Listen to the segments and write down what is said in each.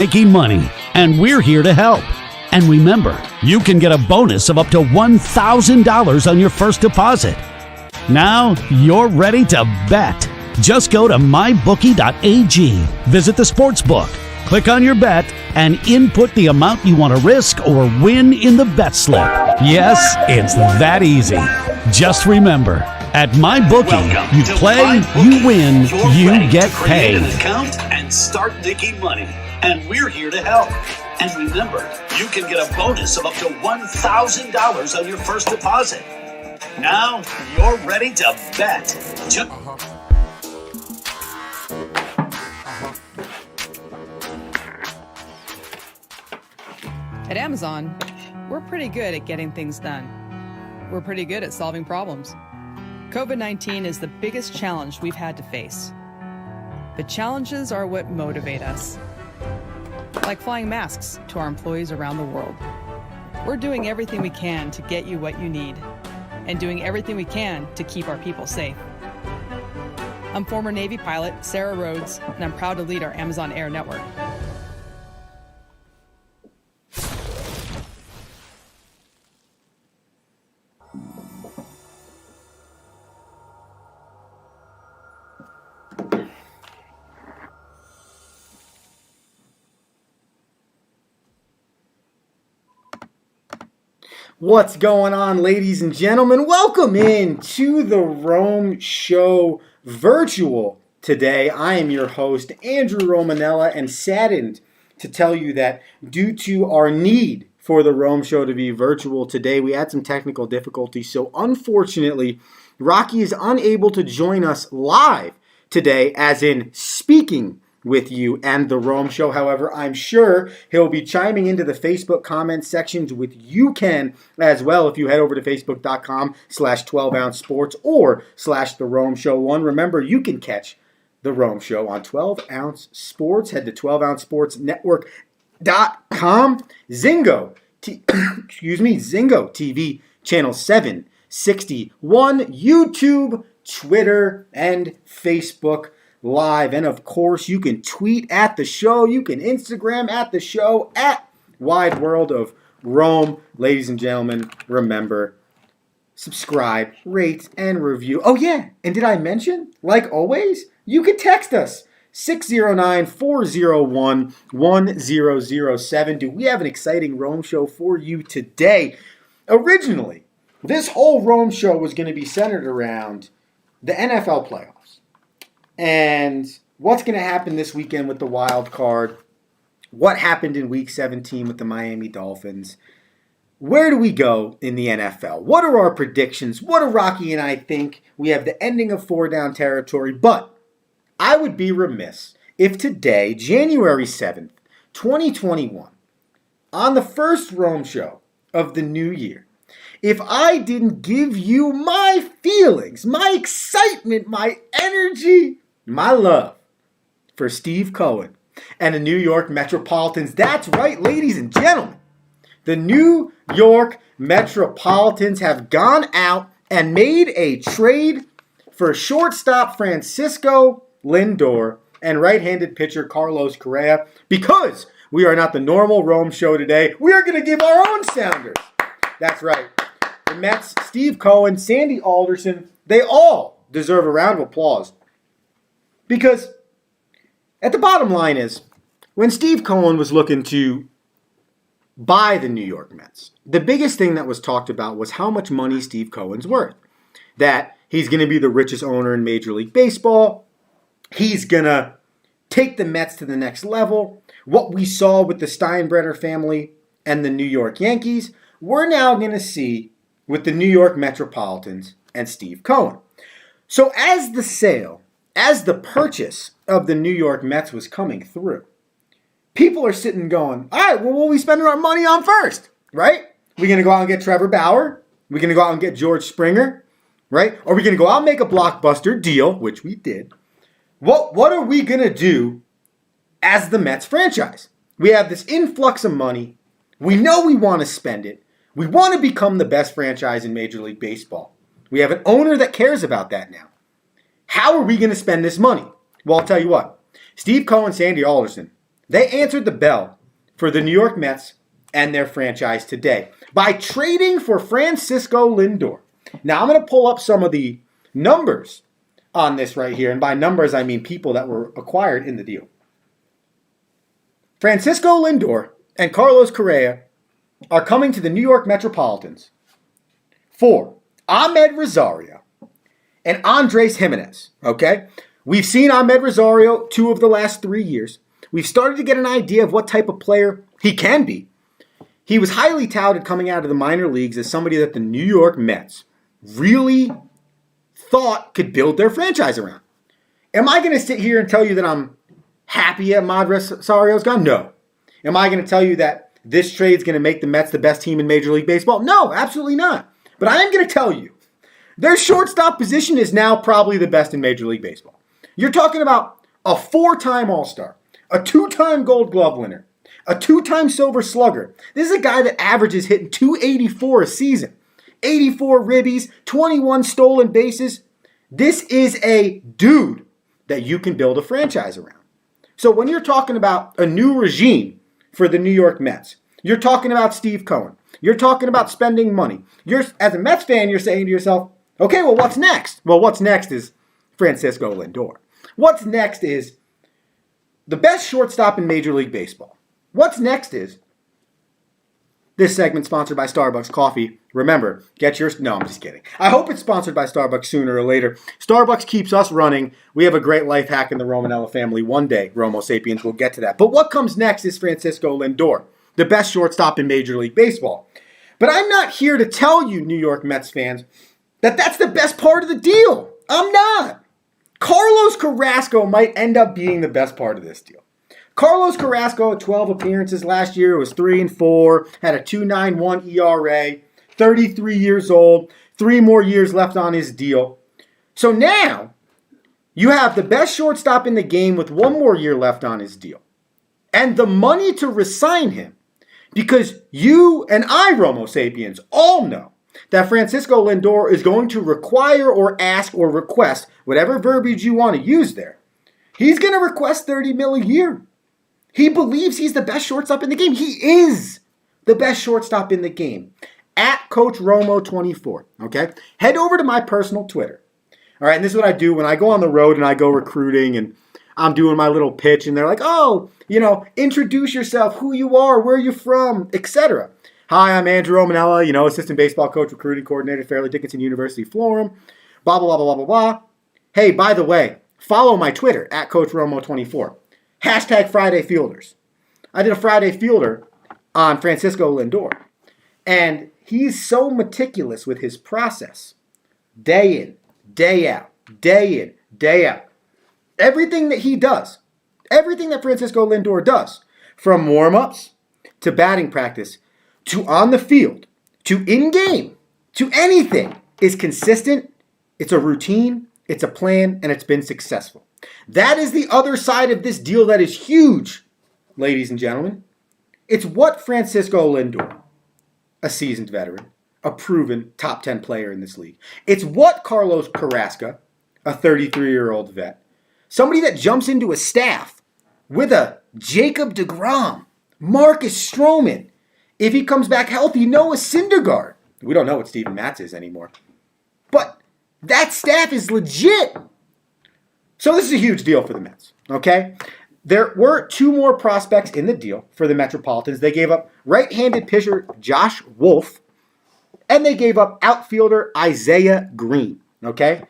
making money, and we're here to help. And remember, you can get a bonus of up to $1,000 on your first deposit. Now you're ready to bet. Just go to mybookie.ag, visit the sportsbook, click on your bet, and input the amount you want to risk or win in the bet slip. Yes, it's that easy. Just remember, at MyBookie, you play, you win, you get paid. Create an account and start making money. And we're here to help. And remember, you can get a bonus of up to $1,000 on your first deposit. Now you're ready to bet. At Amazon, we're pretty good at getting things done. We're pretty good at solving problems. COVID-19 is the biggest challenge we've had to face. But challenges are what motivate us. Like flying masks to our employees around the world. We're doing everything we can to get you what you need, and doing everything we can to keep our people safe. I'm former Navy pilot Sarah Rhodes, and I'm proud to lead our Amazon Air network. What's going on, ladies and gentlemen? Welcome in to the Rome Show virtual today. I am your host, Andrew Romanella, and saddened to tell you that due to our need for the Rome Show to be virtual today, we had some technical difficulties. So unfortunately, Rocky is unable to join us live today, as in speaking with you and the Rome Show. However, I'm sure he'll be chiming into the Facebook comment sections with you can as well if you head over to facebook.com/12ounce sports or /the Rome Show 1. Remember, you can catch the Rome Show on 12 Ounce Sports. Head to 12ouncesportsnetwork.com. Zingo TV channel 761, YouTube, Twitter, and Facebook Live. And of course, you can tweet at the show. You can Instagram at the show at Wide World of Rome. Ladies and gentlemen, remember, subscribe, rate, and review. Oh yeah, and did I mention, like always, you can text us 609-401-1007. Do we have an exciting Rome Show for you today? Originally, this whole Rome Show was going to be centered around the NFL playoffs and what's going to happen this weekend with the wild card, what happened in Week 17 with the Miami Dolphins, where do we go in the NFL, what are our predictions, what do Rocky and I think, we have the ending of 4 Down territory, but I would be remiss if today, January 7th, 2021, on the first Rome Show of the new year, if I didn't give you my feelings, my excitement, my energy, my love for Steve Cohen and the New York Metropolitans. That's right, ladies and gentlemen. The New York Metropolitans have gone out and made a trade for shortstop Francisco Lindor and right-handed pitcher Carlos Correa. Because we are not the normal Rome Show today, we are going to give our own sounders. That's right. The Mets, Steve Cohen, Sandy Alderson, they all deserve a round of applause. Because at the bottom line is, when Steve Cohen was looking to buy the New York Mets, the biggest thing that was talked about was how much money Steve Cohen's worth. That he's going to be the richest owner in Major League Baseball. He's going to take the Mets to the next level. What we saw with the Steinbrenner family and the New York Yankees, we're now going to see with the New York Metropolitans and Steve Cohen. So as the purchase of the New York Mets was coming through, people are sitting going, all right, well, what are we spending our money on first, right? We're going to go out and get Trevor Bauer. We're going to go out and get George Springer, right? Or we're going to go out and make a blockbuster deal, which we did. What are we going to do as the Mets franchise? We have this influx of money. We know we want to spend it. We want to become the best franchise in Major League Baseball. We have an owner that cares about that now. How are we going to spend this money? Well, I'll tell you what. Steve Cohen, Sandy Alderson, They answered the bell for the New York Mets and their franchise today by trading for Francisco Lindor. Now, I'm going to pull up some of the numbers on this right here. And by numbers, I mean people that were acquired in the deal. Francisco Lindor and Carlos Correa are coming to the New York Metropolitans for Ahmed Rosario and Andres Jimenez. Okay? We've seen Ahmed Rosario 2 of the last 3 years. We've started to get an idea of what type of player he can be. He was highly touted coming out of the minor leagues as somebody that the New York Mets really thought could build their franchise around. Am I going to sit here and tell you that I'm happy Ahmed Rosario's gone? No. Am I going to tell you that this trade's going to make the Mets the best team in Major League Baseball? No, absolutely not. But I am going to tell you, their shortstop position is now probably the best in Major League Baseball. You're talking about a 4-time All-Star, a 2-time Gold Glove winner, a 2-time Silver Slugger. This is a guy that averages hitting .284 a season, 84 ribbies, 21 stolen bases. This is a dude that you can build a franchise around. So when you're talking about a new regime for the New York Mets, you're talking about Steve Cohen, you're talking about spending money. As a Mets fan, you're saying to yourself, okay, well, what's next? Well, what's next is Francisco Lindor. What's next is the best shortstop in Major League Baseball. What's next is this segment sponsored by Starbucks Coffee. Remember, no, I'm just kidding. I hope it's sponsored by Starbucks sooner or later. Starbucks keeps us running. We have a great life hack in the Romanella family. One day, Romo Sapiens will get to that. But what comes next is Francisco Lindor, the best shortstop in Major League Baseball. But I'm not here to tell you, New York Mets fans, that that's the best part of the deal. I'm not. Carlos Carrasco might end up being the best part of this deal. Carlos Carrasco, 12 appearances last year, was 3-4, had a 2.91 ERA, 33 years old, 3 more years left on his deal. So now, you have the best shortstop in the game with 1 more year left on his deal. And the money to re-sign him, because you and I, Romo Sapiens, all know that Francisco Lindor is going to require or ask or request, whatever verbiage you want to use there, he's going to request $30 million a year. He believes he's the best shortstop in the game. He is the best shortstop in the game. At Coach Romo 24, okay? Head over to my personal Twitter. All right, and this is what I do when I go on the road and I go recruiting and I'm doing my little pitch and they're like, oh, introduce yourself, who you are, where you're from, etc. Hi, I'm Andrew Romanella, assistant baseball coach, recruiting coordinator, Fairleigh Dickinson University, Florham, blah, blah, blah, blah, blah, blah. Hey, by the way, follow my Twitter, at Coach Romo 24. Hashtag Friday Fielders. I did a Friday Fielder on Francisco Lindor. And he's so meticulous with his process. Day in, day out, day in, day out. Everything that he does, everything that Francisco Lindor does, from warm-ups to batting practice to on the field to in-game to anything, is consistent. It's a routine, it's a plan, and it's been successful. That is the other side of this deal that is huge, ladies and gentlemen. It's what Francisco Lindor, a seasoned veteran, a proven top 10 player in this league. It's what Carlos Carrasco, a 33-year-old vet, somebody that jumps into a staff with a Jacob deGrom, Marcus Stroman, if he comes back healthy, Noah Syndergaard. We don't know what Steven Matz is anymore. But that staff is legit. So this is a huge deal for the Mets, okay? There were 2 more prospects in the deal for the Metropolitans. They gave up right-handed pitcher Josh Wolf, and they gave up outfielder Isaiah Green, okay?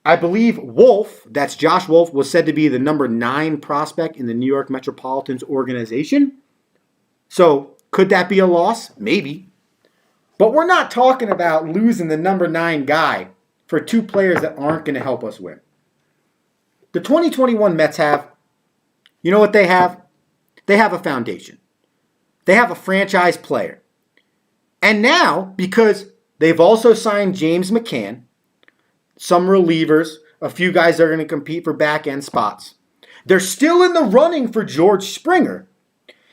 I believe Wolf, that's Josh Wolf, was said to be the number 9 prospect in the New York Metropolitans organization. So could that be a loss? Maybe. But we're not talking about losing the number 9 guy for 2 players that aren't going to help us win. The 2021 Mets have, you know what they have? They have a foundation. They have a franchise player. And now, because they've also signed James McCann, some relievers, a few guys that are going to compete for back-end spots, they're still in the running for George Springer.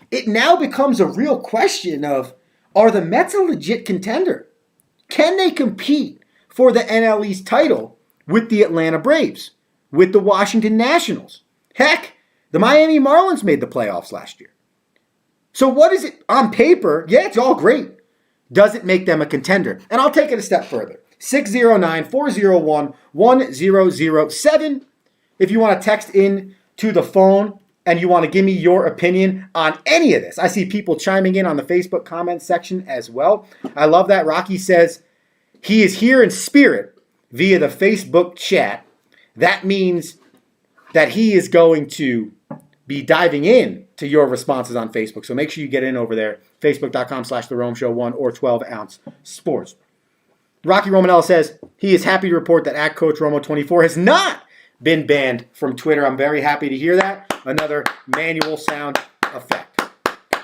It now becomes a real question of, are the Mets a legit contender? Can they compete for the NL East title with the Atlanta Braves, with the Washington Nationals? Heck, The Miami Marlins made the playoffs last year. So what is it on paper? Yeah, it's all great. Does it make them a contender? And I'll take it a step further. 609-401-1007. If you want to text in to the phone and you want to give me your opinion on any of this. I see people chiming in on the Facebook comment section as well. I love that. Rocky says he is here in spirit via the Facebook chat. That means that he is going to be diving in to your responses on Facebook. So make sure you get in over there. Facebook.com/TheRomeShow1 or 12-ounce sports. Rocky Romanella says he is happy to report that @CoachRomo24 has not been banned from Twitter. I'm very happy to hear that. Another manual sound effect.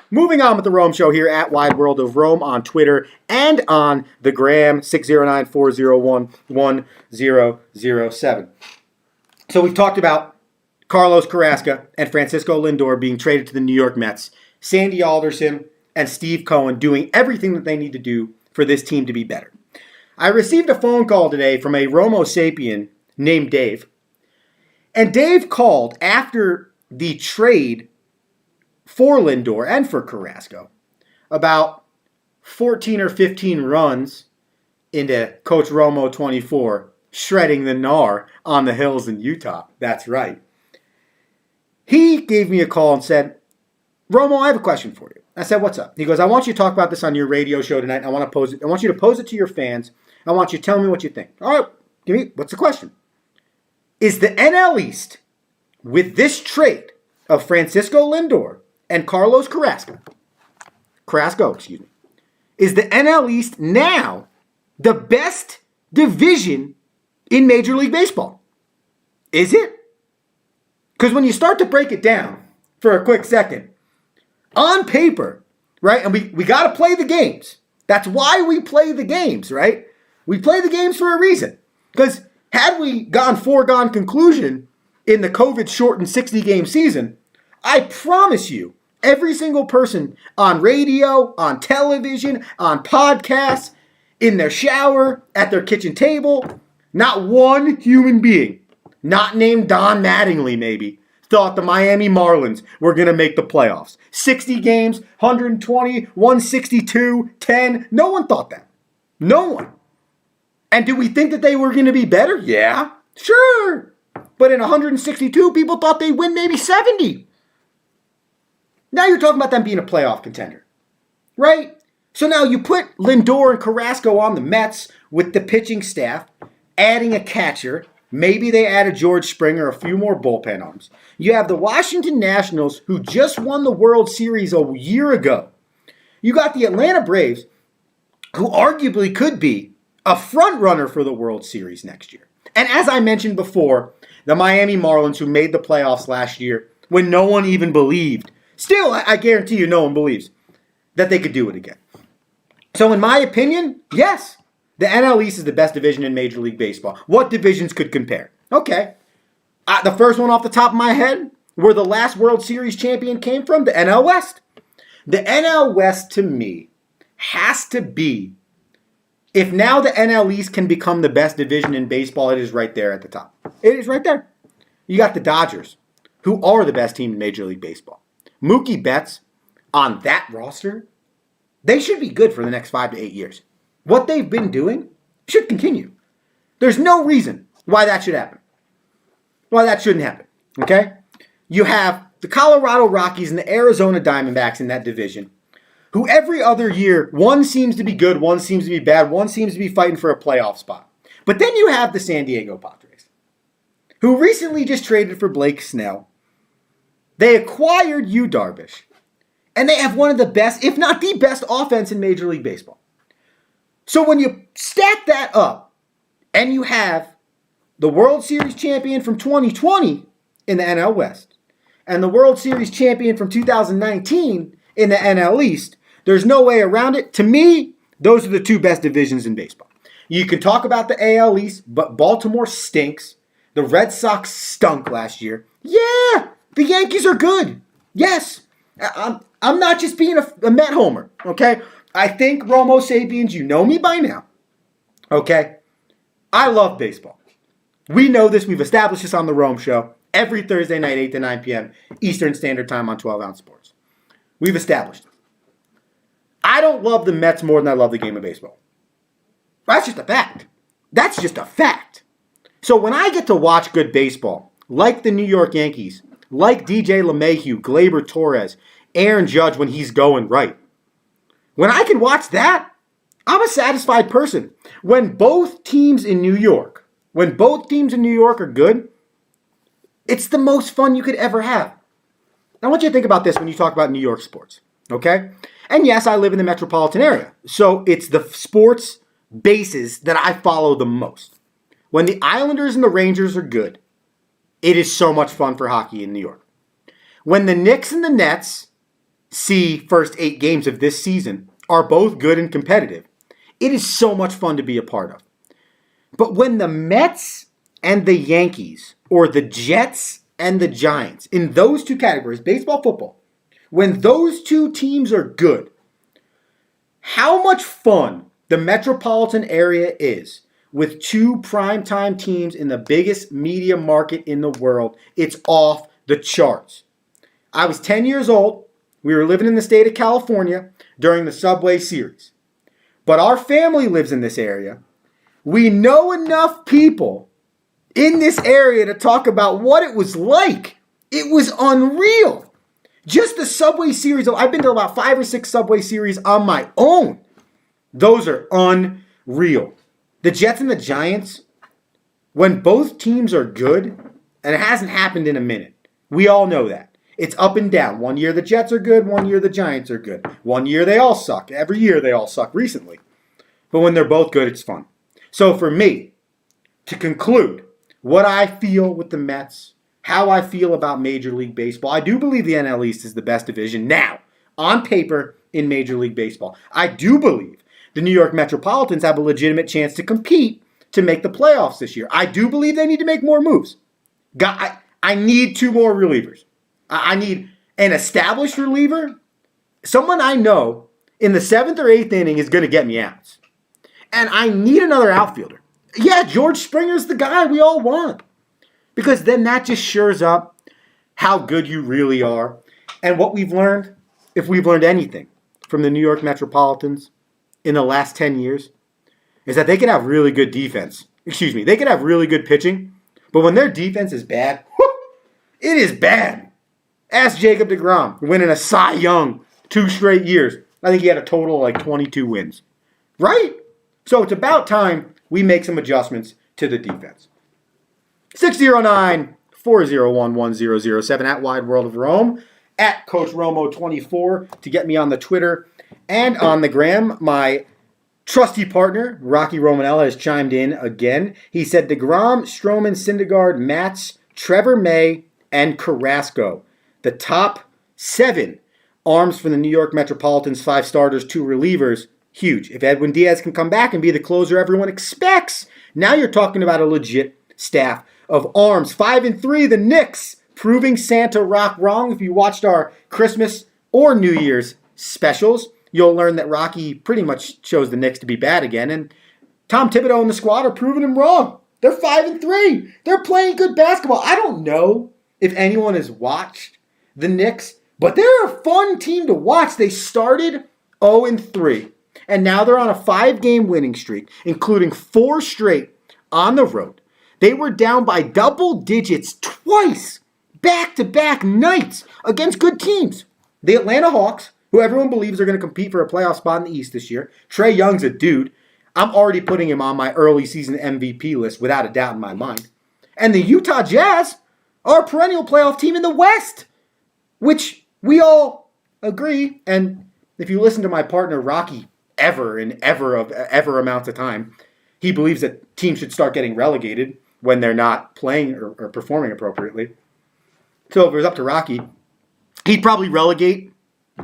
Moving on with the Rome Show here at Wide World of Rome on Twitter and on the gram, 609-401-1007. So we've talked about Carlos Carrasco and Francisco Lindor being traded to the New York Mets. Sandy Alderson and Steve Cohen doing everything that they need to do for this team to be better. I received a phone call today from a Romo sapien named Dave. And Dave called after the trade for Lindor and for Carrasco about 14 or 15 runs into Coach Romo 24, shredding the gnar on the hills in Utah. That's right. He gave me a call and said, Romo, I have a question for you. I said, what's up? He goes, I want you to talk about this on your radio show tonight. I want you to pose it to your fans. I want you to tell me what you think. All right, what's the question? Is the NL East, with this trade of Francisco Lindor and Carlos Carrasco, is the NL East now the best division in Major League Baseball? Is it? Because when you start to break it down for a quick second, on paper, right, and we got to play the games. That's why we play the games, right? We play the games for a reason. Because had we gone foregone conclusion in the COVID-shortened 60-game season, I promise you, every single person on radio, on television, on podcasts, in their shower, at their kitchen table, not one human being, not named Don Mattingly maybe, thought the Miami Marlins were going to make the playoffs. 60 games, 120, 162, 10. No one thought that. No one. And do we think that they were going to be better? Yeah, sure. But in 162, people thought they'd win maybe 70. Now you're talking about them being a playoff contender, right? So now you put Lindor and Carrasco on the Mets with the pitching staff, adding a catcher. Maybe they added George Springer, a few more bullpen arms. You have the Washington Nationals, who just won the World Series a year ago. You got the Atlanta Braves, who arguably could be a front runner for the World Series next year. And as I mentioned before, the Miami Marlins, who made the playoffs last year when no one even believed. Still, I guarantee you no one believes that they could do it again. So in my opinion, yes, the NL East is the best division in Major League Baseball. What divisions could compare? Okay. The first one off the top of my head, where the last World Series champion came from, the NL West. The NL West, to me, has to be, if now the NL East can become the best division in baseball, it is right there at the top. It is right there. You got the Dodgers, who are the best team in Major League Baseball. Mookie Betts, on that roster, they should be good for the next 5 to 8 years. What they've been doing should continue. There's no reason why that should happen. Why that shouldn't happen. Okay? You have the Colorado Rockies and the Arizona Diamondbacks in that division, who every other year, one seems to be good, one seems to be bad, one seems to be fighting for a playoff spot. But then you have the San Diego Padres, who recently just traded for Blake Snell. They acquired Yu Darvish, and they have one of the best, if not the best, offense in Major League Baseball. So when you stack that up, and you have the World Series champion from 2020 in the NL West, and the World Series champion from 2019 in the NL East, there's no way around it. To me, those are the two best divisions in baseball. You can talk about the AL East, but Baltimore stinks. The Red Sox stunk last year. Yeah, the Yankees are good. Yes, I'm not just being a Met homer, okay? I think Romo Sapiens, you know me by now, okay? I love baseball. We know this. We've established this on the Rome Show. every Thursday night, 8 to 9 p.m. Eastern Standard Time on 12-ounce sports. We've established it. I don't love the Mets more than I love the game of baseball. That's just a fact. That's just a fact. So when I get to watch good baseball, like the New York Yankees, like DJ LeMahieu, Gleyber Torres, Aaron Judge when he's going right, when I can watch that, I'm a satisfied person. When both teams in New York are good, it's the most fun you could ever have. I want you to think about this when you talk about New York sports, okay? And yes, I live in the metropolitan area, so it's the sports bases that I follow the most. When the Islanders and the Rangers are good, it is so much fun for hockey in New York. When the Knicks and the Nets, see first 8 games of this season, are both good and competitive, it is so much fun to be a part of. But when the Mets and the Yankees, or the Jets and the Giants, in those two categories, baseball, football, when those two teams are good, how much fun the metropolitan area is with two primetime teams in the biggest media market in the world, it's off the charts. I was 10 years old. We were living in the state of California during the Subway Series. But our family lives in this area. We know enough people in this area to talk about what it was like. It was unreal. Just the Subway Series, I've been to about 5 or 6 Subway Series on my own. Those are unreal. The Jets and the Giants, when both teams are good, and it hasn't happened in a minute, we all know that. It's up and down. One year the Jets are good, one year the Giants are good. One year they all suck. Every year they all suck recently. But when they're both good, it's fun. So for me, to conclude what I feel with the Mets, how I feel about Major League Baseball, I do believe the NL East is the best division now, on paper, in Major League Baseball. I do believe the New York Metropolitans have a legitimate chance to compete to make the playoffs this year. I do believe they need to make more moves. I need 2 more relievers. I need an established reliever, someone I know in the 7th or 8th inning is going to get me outs. And I need another outfielder. Yeah, George Springer's the guy we all want. Because then that just shores up how good you really are. And what we've learned, if we've learned anything from the New York Metropolitans in the last 10 years, is that they can have really good defense. They can have really good pitching. But when their defense is bad, it is bad. Ask Jacob deGrom, winning a Cy Young 2 straight years. I think he had a total of like 22 wins. Right? So it's about time we make some adjustments to the defense. 609-401-1007 at Wide World of Rome, at Coach Romo24 to get me on the Twitter and on the gram. My trusty partner, Rocky Romanella, has chimed in again. He said DeGrom, Stroman, Syndergaard, Matz, Trevor May, and Carrasco. The top 7 arms for the New York Metropolitans, 5 starters, 2 relievers. Huge. If Edwin Diaz can come back and be the closer everyone expects, now you're talking about a legit staff of arms. 5-3, the Knicks, proving Santa Rock wrong. If you watched our Christmas or New Year's specials, you'll learn that Rocky pretty much chose the Knicks to be bad again, and Tom Thibodeau and the squad are proving him wrong. They're 5-3. They're playing good basketball. I don't know if anyone has watched the Knicks, but they're a fun team to watch. They started 0-3, and now they're on a 5-game winning streak, including 4 straight on the road. They were down by double digits twice, back-to-back nights against good teams. The Atlanta Hawks, who everyone believes are going to compete for a playoff spot in the East this year. Trae Young's a dude. I'm already putting him on my early season MVP list without a doubt in my mind. And the Utah Jazz are a perennial playoff team in the West, which we all agree. And if you listen to my partner Rocky ever amounts of time, he believes that teams should start getting relegated when they're not playing or performing appropriately. So if it was up to Rocky, he'd probably relegate,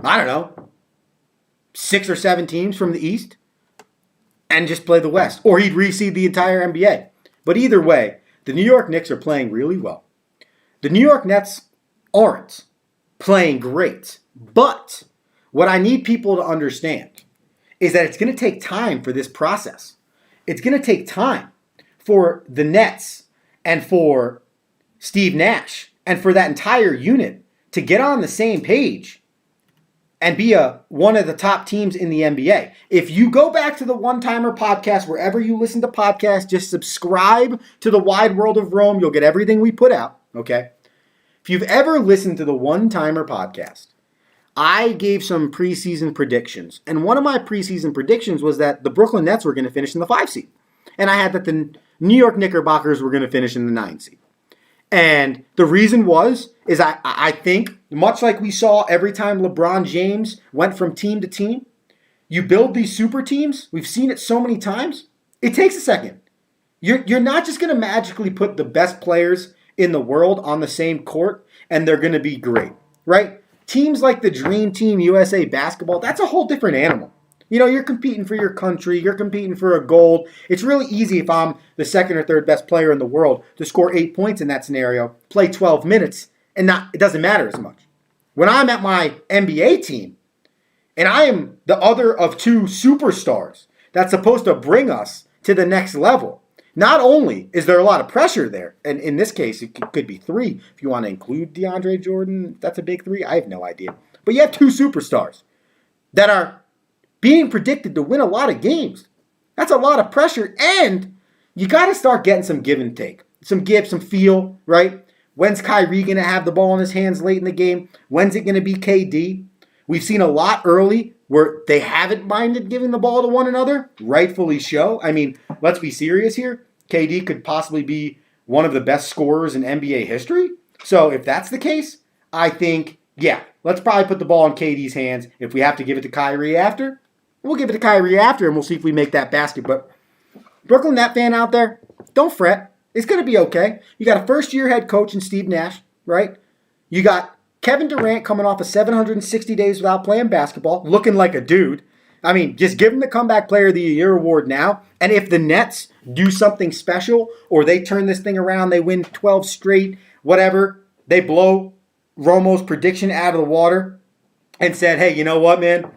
I don't know, 6 or 7 teams from the East and just play the West. Or he'd reseed the entire NBA. But either way, the New York Knicks are playing really well. The New York Nets aren't playing great. But what I need people to understand is that it's going to take time for this process. It's going to take time for the Nets and for Steve Nash and for that entire unit to get on the same page and be one of the top teams in the NBA. If you go back to the One Timer podcast, wherever you listen to podcasts, just subscribe to the Wide World of Rome. You'll get everything we put out, okay? If you've ever listened to the One Timer podcast, I gave some preseason predictions. And one of my preseason predictions was that the Brooklyn Nets were going to finish in the 5 seed. And I had that the New York Knickerbockers were going to finish in the 9 seed. And the reason is I think, much like we saw every time LeBron James went from team to team, you build these super teams. We've seen it so many times. It takes a second. You're not just going to magically put the best players in the world on the same court and they're going to be great, right? Teams like the Dream Team USA basketball, that's a whole different animal. You know, you're competing for your country. You're competing for a gold. It's really easy if I'm the second or third best player in the world to score 8 points in that scenario, play 12 minutes, and it doesn't matter as much. When I'm at my NBA team, and I am the other of 2 superstars that's supposed to bring us to the next level, not only is there a lot of pressure there, and in this case, it could be 3 if you want to include DeAndre Jordan. That's a big 3. I have no idea. But you have 2 superstars that are being predicted to win a lot of games. That's a lot of pressure, and you got to start getting some give and take. Some give, some feel, right? When's Kyrie going to have the ball in his hands late in the game? When's it going to be KD? We've seen a lot early where they haven't minded giving the ball to one another, rightfully so. I mean, let's be serious here. KD could possibly be one of the best scorers in NBA history. So if that's the case, I think, yeah, let's probably put the ball in KD's hands. If we have to give it to Kyrie after, we'll give it to Kyrie after, and we'll see if we make that basket. But Brooklyn Net fan out there, don't fret. It's going to be okay. You got a first-year head coach in Steve Nash, right? You got Kevin Durant coming off of 760 days without playing basketball, looking like a dude. I mean, just give him the Comeback Player of the Year award now. And if the Nets do something special or they turn this thing around, they win 12 straight, whatever, they blow Romo's prediction out of the water and said, hey, you know what, man?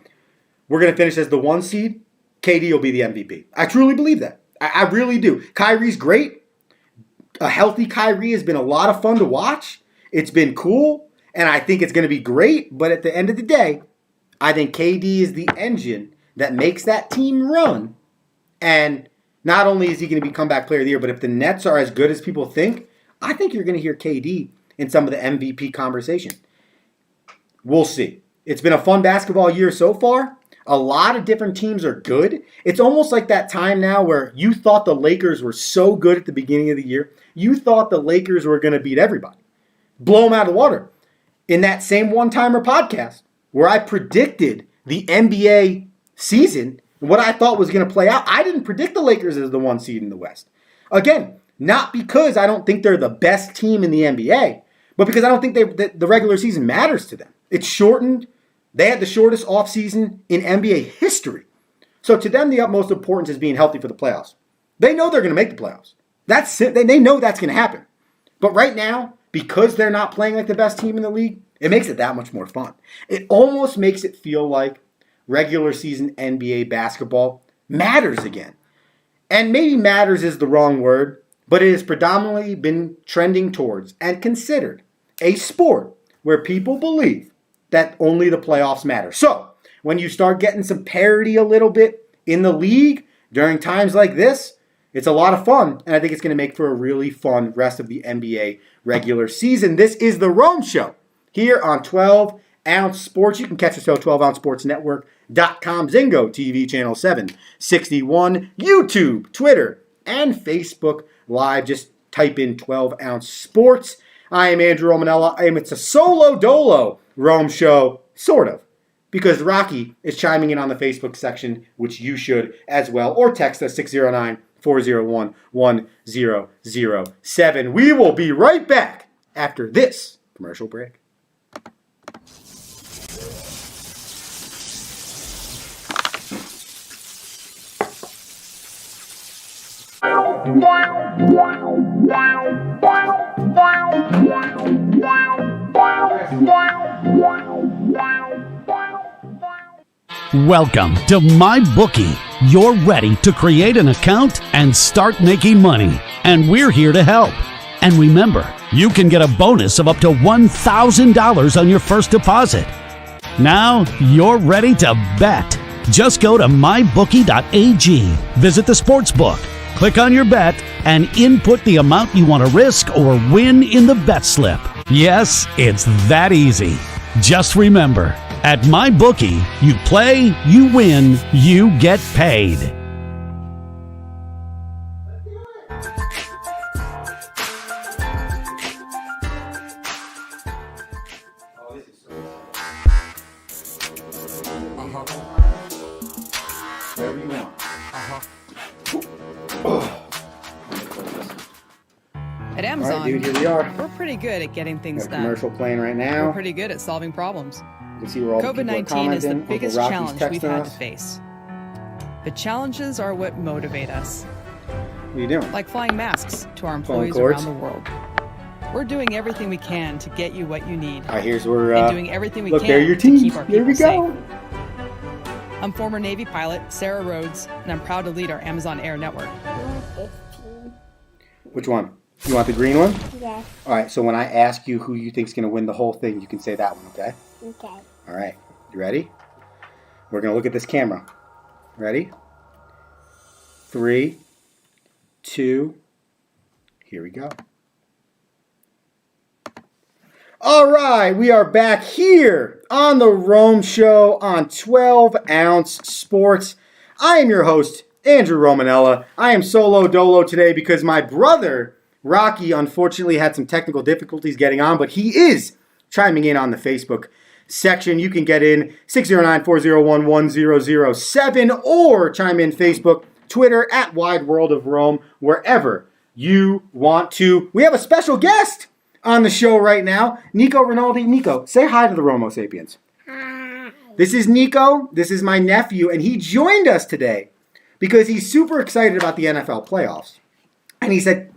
We're going to finish as the 1 seed. KD will be the MVP. I truly believe that. I really do. Kyrie's great. A healthy Kyrie has been a lot of fun to watch. It's been cool, and I think it's going to be great. But at the end of the day, I think KD is the engine that makes that team run. And not only is he going to be Comeback Player of the Year, but if the Nets are as good as people think, I think you're going to hear KD in some of the MVP conversation. We'll see. It's been a fun basketball year so far. A lot of different teams are good. It's almost like that time now where you thought the Lakers were so good at the beginning of the year. You thought the Lakers were going to beat everybody. Blow them out of the water. In that same One-Timer podcast where I predicted the NBA season and what I thought was going to play out, I didn't predict the Lakers as the 1 seed in the West. Again, not because I don't think they're the best team in the NBA, but because I don't think the regular season matters to them. It's shortened. They had the shortest offseason in NBA history. So to them, the utmost importance is being healthy for the playoffs. They know they're going to make the playoffs. That's it. They know that's going to happen. But right now, because they're not playing like the best team in the league, it makes it that much more fun. It almost makes it feel like regular season NBA basketball matters again. And maybe matters is the wrong word, but it has predominantly been trending towards and considered a sport where people believe that only the playoffs matter. So, when you start getting some parity a little bit in the league during times like this, it's a lot of fun, and I think it's going to make for a really fun rest of the NBA regular season. This is The Rome Show here on 12 Ounce Sports. You can catch us on 12OunceSportsNetwork.com, Zingo TV channel 761, YouTube, Twitter, and Facebook Live. Just type in 12 Ounce Sports. I am Andrew Romanella. It's a solo dolo Rome Show, sort of, because Rocky is chiming in on the Facebook section, which you should as well, or text us 609-401-1007. We will be right back after this commercial break. Welcome to MyBookie. You're ready to create an account and start making money, and we're here to help. And remember, you can get a bonus of up to $1,000 on your first deposit. Now you're ready to bet. Just go to mybookie.ag, visit the sportsbook, click on your bet, and input the amount you want to risk or win in the bet slip. Yes, it's that easy. Just remember, at MyBookie, you play, you win, you get paid. Wherever you want. At Amazon, All right, dude, here we are. we're pretty good at getting things Got a done. commercial playing right We're now. pretty good at solving problems. You can see where all the people are COVID-19 is the commenting. biggest Uncle Rocky's challenge we've texting had to us. face. But challenges are what motivate us, What are you doing? like flying masks to our Phone employees cords. around the world. We're doing everything we can to get you what you need, All right, here's where. and doing everything we Look, can there are your to keep teams. our There people we safe. go. I'm former Navy pilot Sarah Rhodes, and I'm proud to lead our Amazon Air network. Which one? You want the green one? Yes. All right, so when I ask you who you think's going to win the whole thing, you can say that one, okay? Okay. All right, you ready? We're going to look at this camera. Ready? 3, 2, here we go. All right, we are back here on the Rome Show on 12 Ounce Sports. I am your host, Andrew Romanella. I am solo dolo today because my brother, Rocky, unfortunately had some technical difficulties getting on, but he is chiming in on the Facebook section. You can get in 609-401-1007 or chime in Facebook, Twitter, at Wide World of Rome, wherever you want to. We have a special guest on the show right now, Nico Rinaldi. Nico, say hi to the Romo Sapiens. Hi. This is Nico. This is my nephew, and he joined us today because he's super excited about the NFL playoffs. And he said,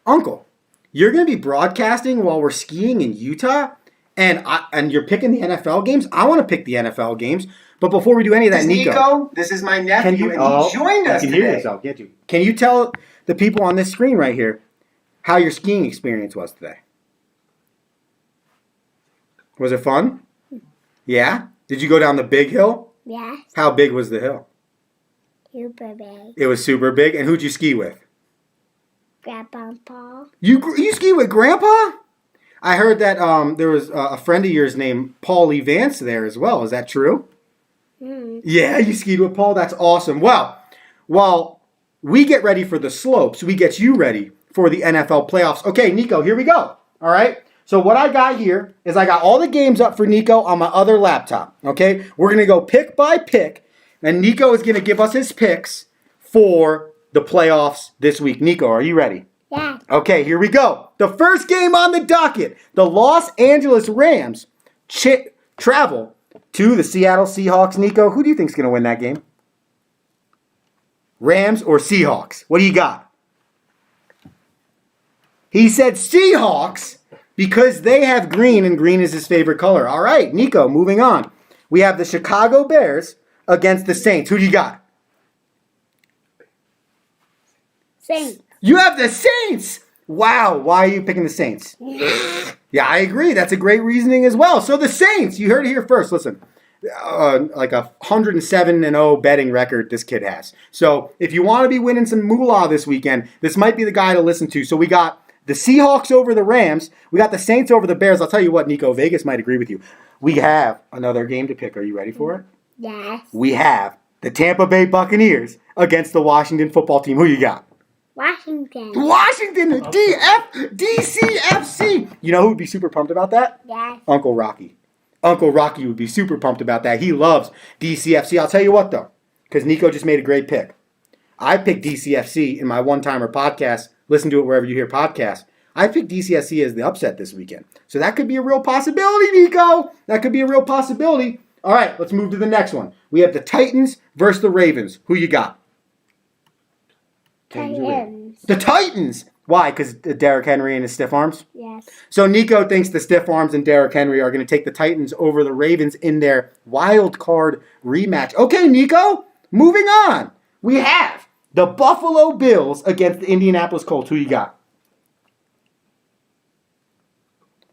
Uncle, you're going to be broadcasting while we're skiing in Utah, and you're picking the NFL games? I want to pick the NFL games. But before we do any of that, Nico, this is my nephew, you, and he joined us you can hear today. yourself, can't you? Can you tell the people on this screen right here how your skiing experience was today? Was it fun? Yeah? Did you go down the big hill? Yes. How big was the hill? Super big. It was super big. And who'd you ski with? Grandpa Paul. You ski with Grandpa? I heard that there was a friend of yours named Paulie Vance there as well. Is that true? Yeah, you skied with Paul. That's awesome. Well, while we get ready for the slopes, we get you ready for the NFL playoffs. Okay, Nico, here we go. All right? So what I got here is I got all the games up for Nico on my other laptop. Okay? We're going to go pick by pick, and Nico is going to give us his picks for the playoffs this week. Nico, are you ready? Yeah. Okay, here we go. The first game on the docket. The Los Angeles Rams travel to the Seattle Seahawks. Nico, who do you think is going to win that game? Rams or Seahawks? What do you got? He said Seahawks because they have green, and green is his favorite color. All right, Nico, moving on. We have the Chicago Bears against the Saints. Who do you got? Saints. You have the Saints! Wow, why are you picking the Saints? Yeah, I agree. That's a great reasoning as well. So the Saints, you heard it here first. Listen, like a 107-0 betting record this kid has. So if you want to be winning some moolah this weekend, this might be the guy to listen to. So we got the Seahawks over the Rams. We got the Saints over the Bears. I'll tell you what, Nico, Vegas might agree with you. We have another game to pick. Are you ready for it? Yes. We have the Tampa Bay Buccaneers against the Washington football team. Who you got? Washington. Washington, DCFC. You know who would be super pumped about that? Yes. Uncle Rocky. Uncle Rocky would be super pumped about that. He loves DCFC. I'll tell you what, though, because Nico just made a great pick. I picked DCFC in my one-timer podcast. Listen to it wherever you hear podcasts. I picked DCFC as the upset this weekend. So that could be a real possibility, Nico. That could be a real possibility. All right, let's move to the next one. We have the Titans versus the Ravens. Who you got? Titans. The Titans. Why? Because Derrick Henry and his stiff arms? Yes. So Nico thinks the stiff arms and Derrick Henry are going to take the Titans over the Ravens in their wild card rematch. Okay, Nico, moving on. We have the Buffalo Bills against the Indianapolis Colts. Who you got?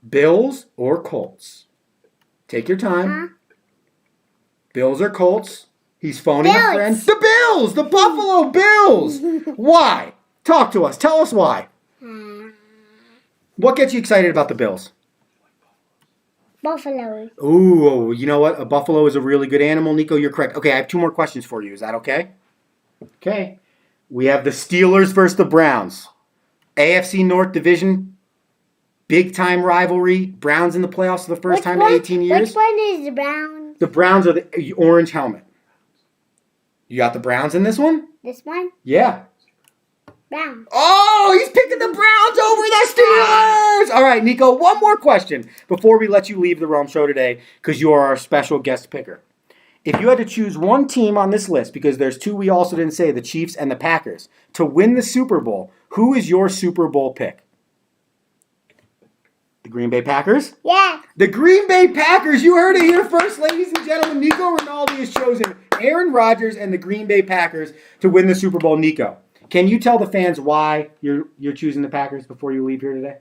Bills or Colts? Take your time. Huh? Bills or Colts? He's phoning a Bills. friend. The Bills! The Buffalo Bills! Why? Talk to us. Tell us why. What gets you excited about the Bills? Buffalo. Ooh, you know what? A buffalo is a really good animal. Nico, you're correct. Okay, I have 2 more questions for you. Is that okay? Okay. We have the Steelers versus the Browns. AFC North Division, big-time rivalry. Browns in the playoffs for the first time in 18 years. Which one is the Browns? The Browns are the orange helmet. You got the Browns in this one? This one? Yeah. Browns. Oh, he's picking the Browns over the Steelers! All right, Nico, one more question before we let you leave the Rome Show today, because you are our special guest picker. If you had to choose one team on this list, because there's 2 we also didn't say, the Chiefs and the Packers, to win the Super Bowl, who is your Super Bowl pick? The Green Bay Packers? Yeah. The Green Bay Packers, you heard it here first, ladies and gentlemen. Nico Rinaldi has chosen Aaron Rodgers and the Green Bay Packers to win the Super Bowl. Nico, can you tell the fans why you're choosing the Packers before you leave here today?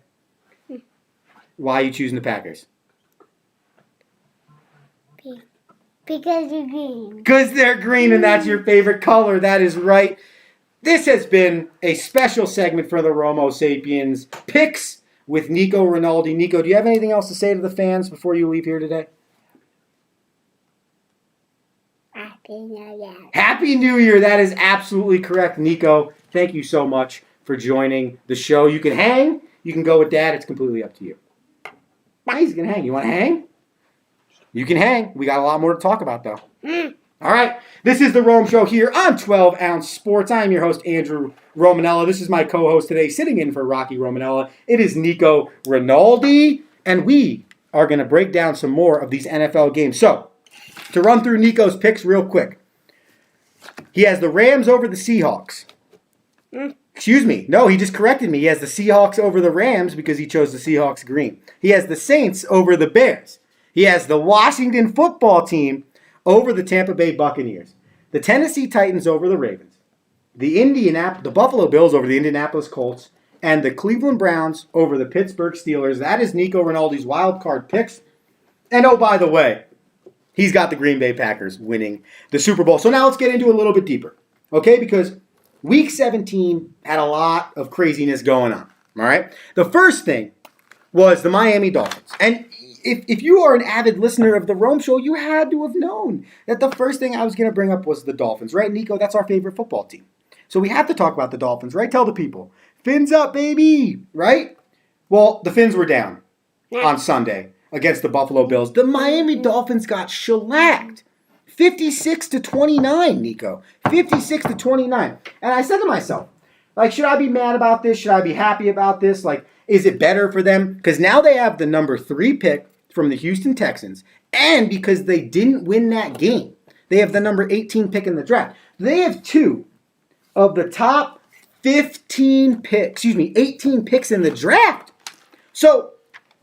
Why are you choosing the Packers? Because you're green. Because they're green and that's your favorite color. That is right. This has been a special segment for the Romo Sapiens Picks with Nico Rinaldi. Nico, do you have anything else to say to the fans before you leave here today? Happy New Year. Happy New Year. That is absolutely correct, Nico. Thank you so much for joining the show. You can hang. You can go with Dad. It's completely up to you. He's going to hang. You want to hang? You can hang. We got a lot more to talk about, though. All right. This is the Rome Show here on 12 Ounce Sports. I am your host, Andrew Romanella. This is my co-host today, sitting in for Rocky Romanella. It is Nico Rinaldi, and we are going to break down some more of these NFL games. So, to run through Nico's picks real quick. He has the Rams over the Seahawks. Excuse me. No, he just corrected me. He has the Seahawks over the Rams because he chose the Seahawks green. He has the Saints over the Bears. He has the Washington football team over the Tampa Bay Buccaneers. The Tennessee Titans over the Ravens. The Buffalo Bills over the Indianapolis Colts. And the Cleveland Browns over the Pittsburgh Steelers. That is Nico Rinaldi's wild card picks. And oh, by the way, he's got the Green Bay Packers winning the Super Bowl. So now let's get into it a little bit deeper. Okay? Because Week 17 had a lot of craziness going on. All right? The first thing was the Miami Dolphins. And if you are an avid listener of the Rome Show, you had to have known that the first thing I was going to bring up was the Dolphins. Right, Nico? That's our favorite football team. So we have to talk about the Dolphins, right? Tell the people. Fins up, baby! Right? Well, the Fins were down on Sunday against the Buffalo Bills. The Miami Dolphins got shellacked. 56-29, Nico. 56-29. And I said to myself, like, should I be mad about this? Should I be happy about this? Like, is it better for them? Because now they have the number 3 pick from the Houston Texans. And because they didn't win that game, they have the number 18 pick in the draft. They have 2 of the top 18 picks in the draft. So,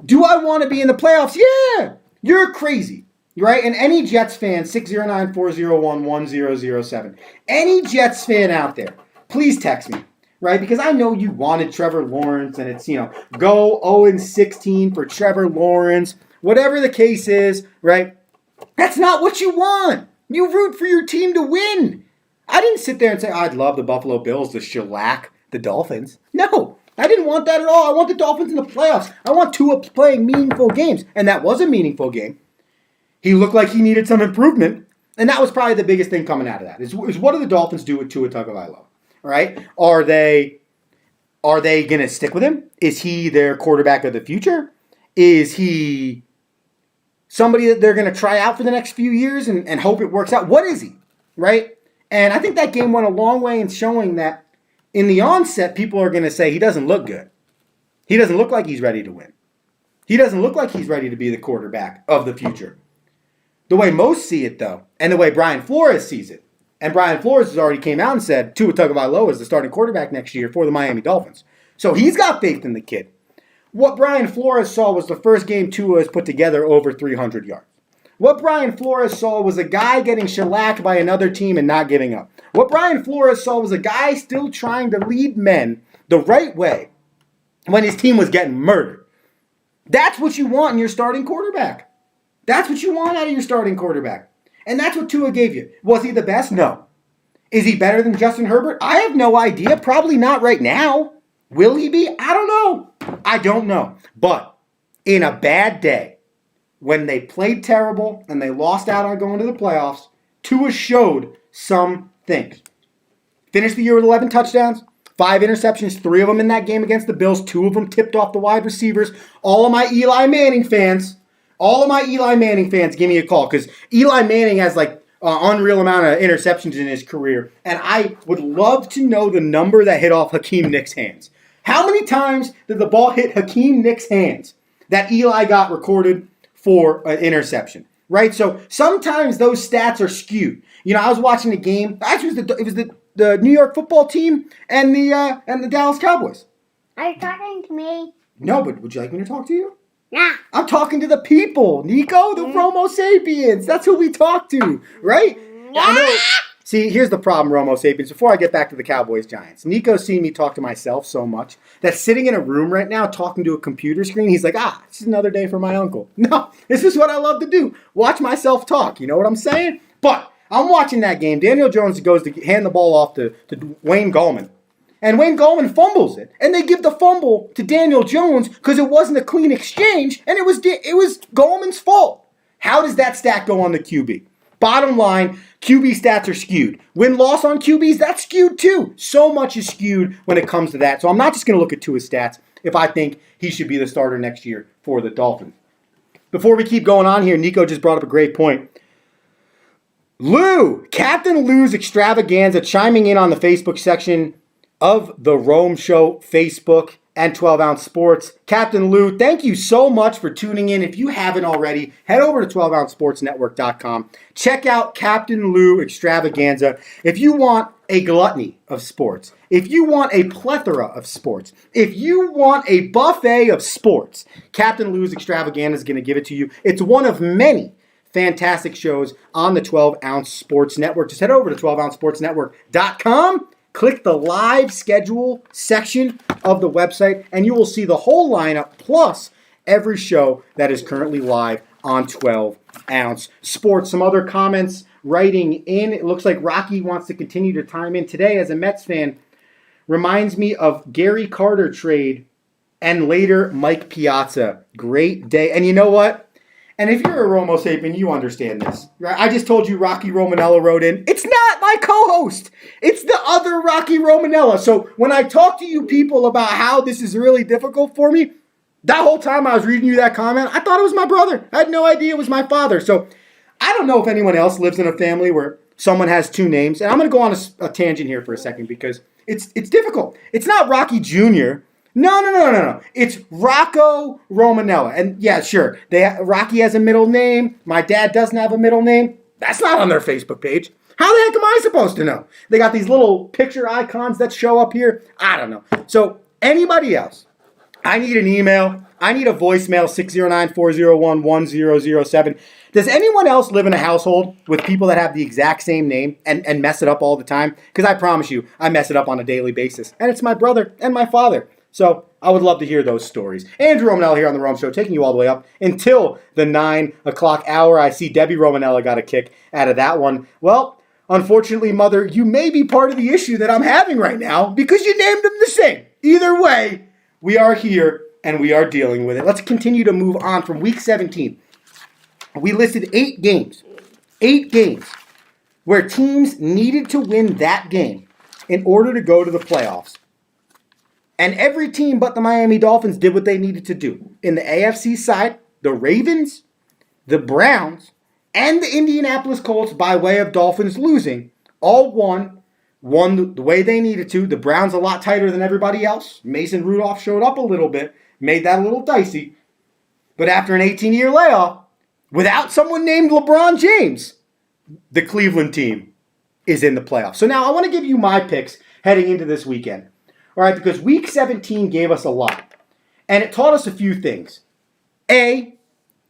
do I want to be in the playoffs? Yeah! You're crazy. Right? And any Jets fan, 609-401-1007. Any Jets fan out there, please text me. Right? Because I know you wanted Trevor Lawrence, and it's, go 0-16 for Trevor Lawrence. Whatever the case is, right? That's not what you want. You root for your team to win. I didn't sit there and say, I'd love the Buffalo Bills to shellac the Dolphins. No, I didn't want that at all. I want the Dolphins in the playoffs. I want Tua playing meaningful games. And that was a meaningful game. He looked like he needed some improvement. And that was probably the biggest thing coming out of that. Is what do the Dolphins do with Tua Tagovailoa? Right? Are they going to stick with him? Is he their quarterback of the future? Is he somebody that they're going to try out for the next few years and hope it works out? What is he? Right? And I think that game went a long way in showing that in the onset, people are going to say he doesn't look good. He doesn't look like he's ready to win. He doesn't look like he's ready to be the quarterback of the future. The way most see it, though, and the way Brian Flores sees it, and Brian Flores has already came out and said Tua Tagovailoa is the starting quarterback next year for the Miami Dolphins. So he's got faith in the kid. What Brian Flores saw was the first game Tua has put together over 300 yards. What Brian Flores saw was a guy getting shellacked by another team and not giving up. What Brian Flores saw was a guy still trying to lead men the right way when his team was getting murdered. That's what you want in your starting quarterback. That's what you want out of your starting quarterback. And that's what Tua gave you. Was he the best? No. Is he better than Justin Herbert? I have no idea. Probably not right now. Will he be? I don't know. I don't know. But in a bad day, when they played terrible and they lost out on going to the playoffs, Tua showed some things. Finished the year with 11 touchdowns, 5 interceptions, 3 of them in that game against the Bills, 2 of them tipped off the wide receivers. All of my Eli Manning fans, give me a call because Eli Manning has like an unreal amount of interceptions in his career, and I would love to know the number that hit off Hakeem Nick's hands. How many times did the ball hit Hakeem Nick's hands that Eli got recorded for an interception? Right? So sometimes those stats are skewed. You know, I was watching the game. Actually, it was the New York football team and the Dallas Cowboys. Are you talking to me? No, but would you like me to talk to you? Yeah. I'm talking to the people, Nico, the Romo Sapiens. That's who we talk to, right? I know. See, here's the problem, Romo Sapiens. Before I get back to the Cowboys Giants, Nico's seen me talk to myself so much that sitting in a room right now talking to a computer screen, he's like, it's just another day for my uncle. No, this is what I love to do. Watch myself talk. You know what I'm saying? But I'm watching that game. Daniel Jones goes to hand the ball off to Wayne Gallman. And Wayne Gallman fumbles it. And they give the fumble to Daniel Jones because it wasn't a clean exchange. And it was Gallman's fault. How does that stat go on the QB? Bottom line, QB stats are skewed. Win-loss on QBs, that's skewed too. So much is skewed when it comes to that. So I'm not just going to look at Tua's stats if I think he should be the starter next year for the Dolphins. Before we keep going on here, Nico just brought up a great point. Captain Lou's extravaganza chiming in on the Facebook section of the Rome Show Facebook and 12-Ounce Sports. Captain Lou, thank you so much for tuning in. If you haven't already, head over to 12OunceSportsNetwork.com. Check out Captain Lou extravaganza. If you want a gluttony of sports, if you want a plethora of sports, if you want a buffet of sports, Captain Lou's extravaganza is going to give it to you. It's one of many fantastic shows on the 12-Ounce Sports Network. Just head over to 12OunceSportsNetwork.com. Click the live schedule section of the website, and you will see the whole lineup plus every show that is currently live on 12-Ounce Sports. Some other comments writing in. It looks like Rocky wants to continue to time in today as a Mets fan. Reminds me of Gary Carter trade and later Mike Piazza. Great day. And you know what? And if you're a Romo Sapien, you understand this. Right? I just told you Rocky Romanella wrote in. It's not my co-host. It's the other Rocky Romanella. So when I talk to you people about how this is really difficult for me, that whole time I was reading you that comment, I thought it was my brother. I had no idea it was my father. So I don't know if anyone else lives in a family where someone has 2 names. And I'm going to go on a tangent here for a second because it's difficult. It's not Rocky Jr., No. It's Rocco Romanella. And yeah, sure, Rocky has a middle name. My dad doesn't have a middle name. That's not on their Facebook page. How the heck am I supposed to know? They got these little picture icons that show up here. I don't know. So anybody else, I need an email. I need a voicemail, 609-401-1007. Does anyone else live in a household with people that have the exact same name and mess it up all the time? Because I promise you, I mess it up on a daily basis. And it's my brother and my father. So I would love to hear those stories. Andrew Romanella here on The Rome Show, taking you all the way up until the 9 o'clock hour. I see Debbie Romanella got a kick out of that one. Well, unfortunately, Mother, you may be part of the issue that I'm having right now because you named them the same. Either way, we are here and we are dealing with it. Let's continue to move on from Week 17. We listed 8 games where teams needed to win that game in order to go to the playoffs. And every team but the Miami Dolphins did what they needed to do. In the AFC side, the Ravens, the Browns, and the Indianapolis Colts, by way of Dolphins losing, all won the way they needed to. The Browns a lot tighter than everybody else. Mason Rudolph showed up a little bit, made that a little dicey. But after an 18-year layoff, without someone named LeBron James, the Cleveland team is in the playoffs. So now I want to give you my picks heading into this weekend. All right, because Week 17 gave us a lot. And it taught us a few things. A,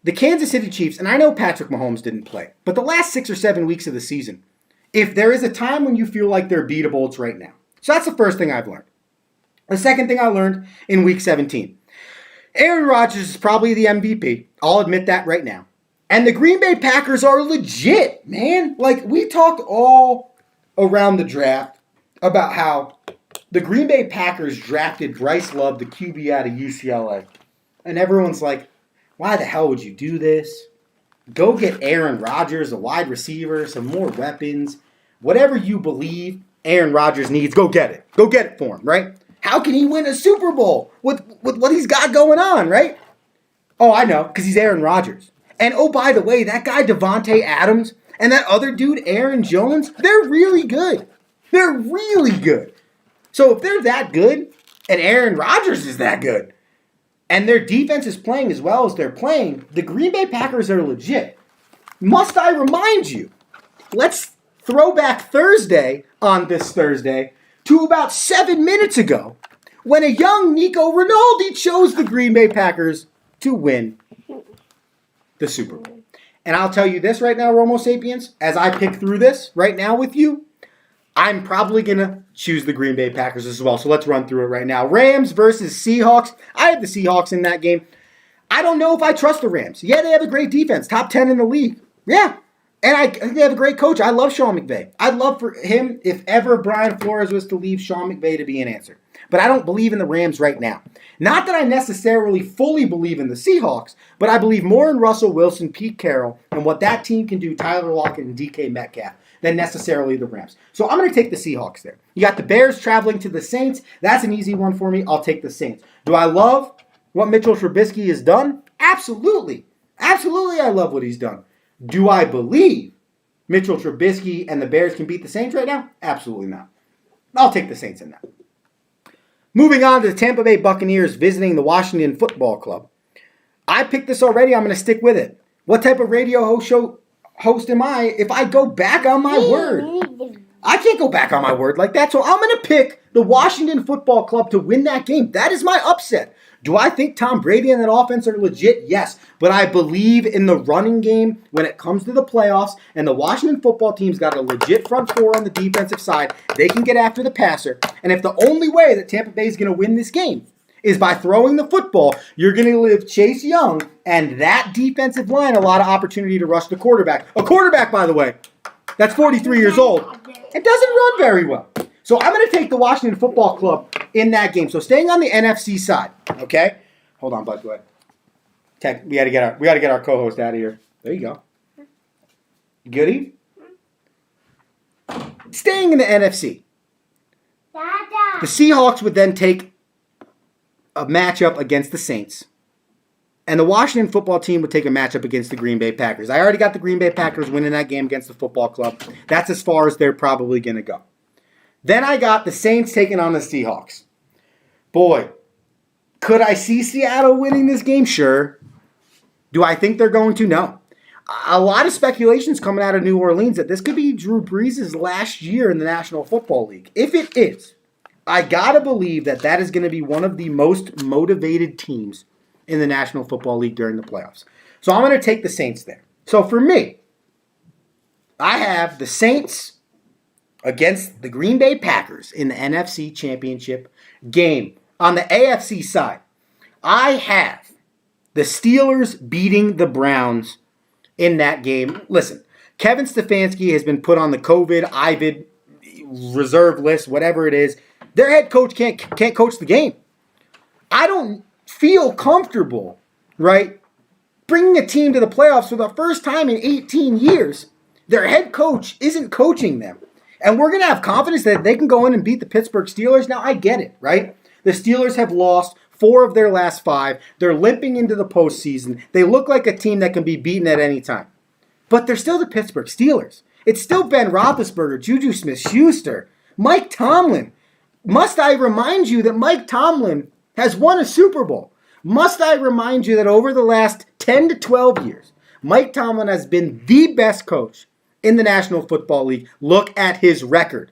the Kansas City Chiefs, and I know Patrick Mahomes didn't play, but the last 6 or 7 weeks of the season, if there is a time when you feel like they're beatable, it's right now. So that's the first thing I've learned. The second thing I learned in Week 17. Aaron Rodgers is probably the MVP. I'll admit that right now. And the Green Bay Packers are legit, man. Like, we talked all around the draft about how the Green Bay Packers drafted Bryce Love, the QB out of UCLA. And everyone's like, why the hell would you do this? Go get Aaron Rodgers, a wide receiver, some more weapons. Whatever you believe Aaron Rodgers needs, go get it. Go get it for him, right? How can he win a Super Bowl with what he's got going on, right? Oh, I know, because he's Aaron Rodgers. And oh, by the way, that guy Devontae Adams and that other dude Aaron Jones, they're really good. They're really good. So if they're that good, and Aaron Rodgers is that good, and their defense is playing as well as they're playing, the Green Bay Packers are legit. Must I remind you, let's throw back Thursday on this Thursday to about 7 minutes ago when a young Nico Rinaldi chose the Green Bay Packers to win the Super Bowl. And I'll tell you this right now, Romo Sapiens, as I pick through this right now with you, I'm probably going to choose the Green Bay Packers as well. So let's run through it right now. Rams versus Seahawks. I have the Seahawks in that game. I don't know if I trust the Rams. Yeah, they have a great defense. Top 10 in the league. Yeah. And I think they have a great coach. I love Sean McVay. I'd love for him, if ever Brian Flores was to leave, Sean McVay to be an answer. But I don't believe in the Rams right now. Not that I necessarily fully believe in the Seahawks, but I believe more in Russell Wilson, Pete Carroll, and what that team can do, Tyler Lockett and DK Metcalf, than necessarily the Rams. So I'm going to take the Seahawks there. You got the Bears traveling to the Saints. That's an easy one for me. I'll take the Saints. Do I love what Mitchell Trubisky has done? Absolutely. Absolutely, I love what he's done. Do I believe Mitchell Trubisky and the Bears can beat the Saints right now? Absolutely not. I'll take the Saints in that. Moving on to the Tampa Bay Buccaneers visiting the Washington Football Club. I picked this already. I'm going to stick with it. What type of radio host am I if I go back on my word? I can't go back on my word like that. So I'm going to pick the Washington Football Club to win that game. That is my upset. Do I think Tom Brady and that offense are legit? Yes. But I believe in the running game when it comes to the playoffs, and the Washington football team's got a legit front four on the defensive side. They can get after the passer. And if the only way that Tampa Bay is going to win this game is by throwing the football, you're going to give Chase Young and that defensive line a lot of opportunity to rush the quarterback. A quarterback, by the way, that's 43 years old. It doesn't run very well. So I'm going to take the Washington Football Club in that game. So staying on the NFC side, okay? Hold on, bud. Go ahead. We got to get our co-host out of here. There you go. Goody. Staying in the NFC, the Seahawks would then take a matchup against the Saints, and the Washington football team would take a matchup against the Green Bay Packers. I already got the Green Bay Packers winning that game against the football club. That's as far as they're probably going to go. Then I got the Saints taking on the Seahawks. Boy, could I see Seattle winning this game? Sure. Do I think they're going to? No. A lot of speculations coming out of New Orleans that this could be Drew Brees' last year in the National Football League. If it is, I got to believe that that is going to be one of the most motivated teams in the National Football League during the playoffs. So I'm going to take the Saints there. So for me, I have the Saints against the Green Bay Packers in the NFC Championship game. On the AFC side, I have the Steelers beating the Browns in that game. Listen, Kevin Stefanski has been put on the COVID, IVID, reserve list, whatever it is. Their head coach can't coach the game. I don't feel comfortable, right, bringing a team to the playoffs for the first time in 18 years. Their head coach isn't coaching them. And we're going to have confidence that they can go in and beat the Pittsburgh Steelers. Now, I get it, right? The Steelers have lost 4 of their last 5. They're limping into the postseason. They look like a team that can be beaten at any time. But they're still the Pittsburgh Steelers. It's still Ben Roethlisberger, Juju Smith-Schuster, Mike Tomlin. Must I remind you that Mike Tomlin has won a Super Bowl? Must I remind you that over the last 10 to 12 years, Mike Tomlin has been the best coach in the National Football League? Look at his record.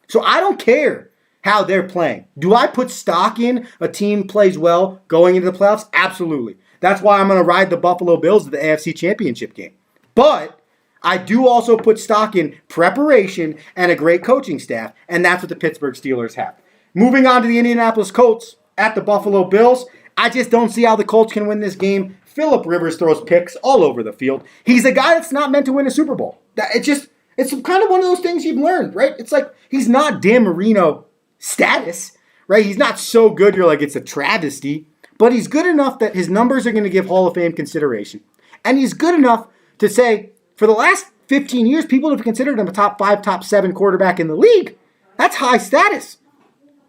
So I don't care how they're playing. Do I put stock in a team plays well going into the playoffs? Absolutely. That's why I'm going to ride the Buffalo Bills to the AFC Championship game. But I do also put stock in preparation and a great coaching staff, and that's what the Pittsburgh Steelers have. Moving on to the Indianapolis Colts at the Buffalo Bills. I just don't see how the Colts can win this game. Phillip Rivers throws picks all over the field. He's a guy that's not meant to win a Super Bowl. It's kind of one of those things you've learned, right? It's like he's not Dan Marino status, right? He's not so good you're like it's a travesty, but he's good enough that his numbers are going to give Hall of Fame consideration. And he's good enough to say, for the last 15 years, people have considered him a top 5, top 7 quarterback in the league. That's high status.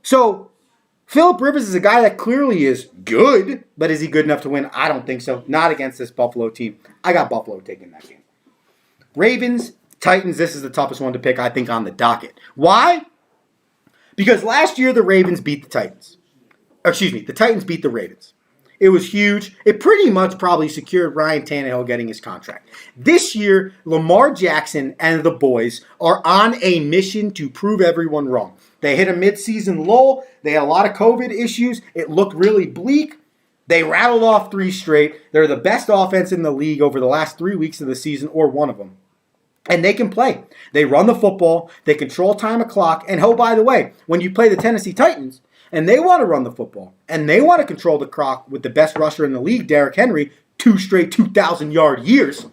So Phillip Rivers is a guy that clearly is good, but is he good enough to win? I don't think so. Not against this Buffalo team. I got Buffalo taking that game. Ravens, Titans, this is the toughest one to pick, I think, on the docket. Why? Because last year the Ravens beat the Titans. The Titans beat the Ravens. It was huge. It pretty much probably secured Ryan Tannehill getting his contract. This year, Lamar Jackson and the boys are on a mission to prove everyone wrong. They hit a midseason lull. They had a lot of COVID issues. It looked really bleak. They rattled off 3 straight. They're the best offense in the league over the last 3 weeks of the season, or one of them. And they can play. They run the football. They control time of clock. And oh, by the way, when you play the Tennessee Titans, and they want to run the football, and they want to control the clock with the best rusher in the league, Derrick Henry, 2 straight 2,000-yard years.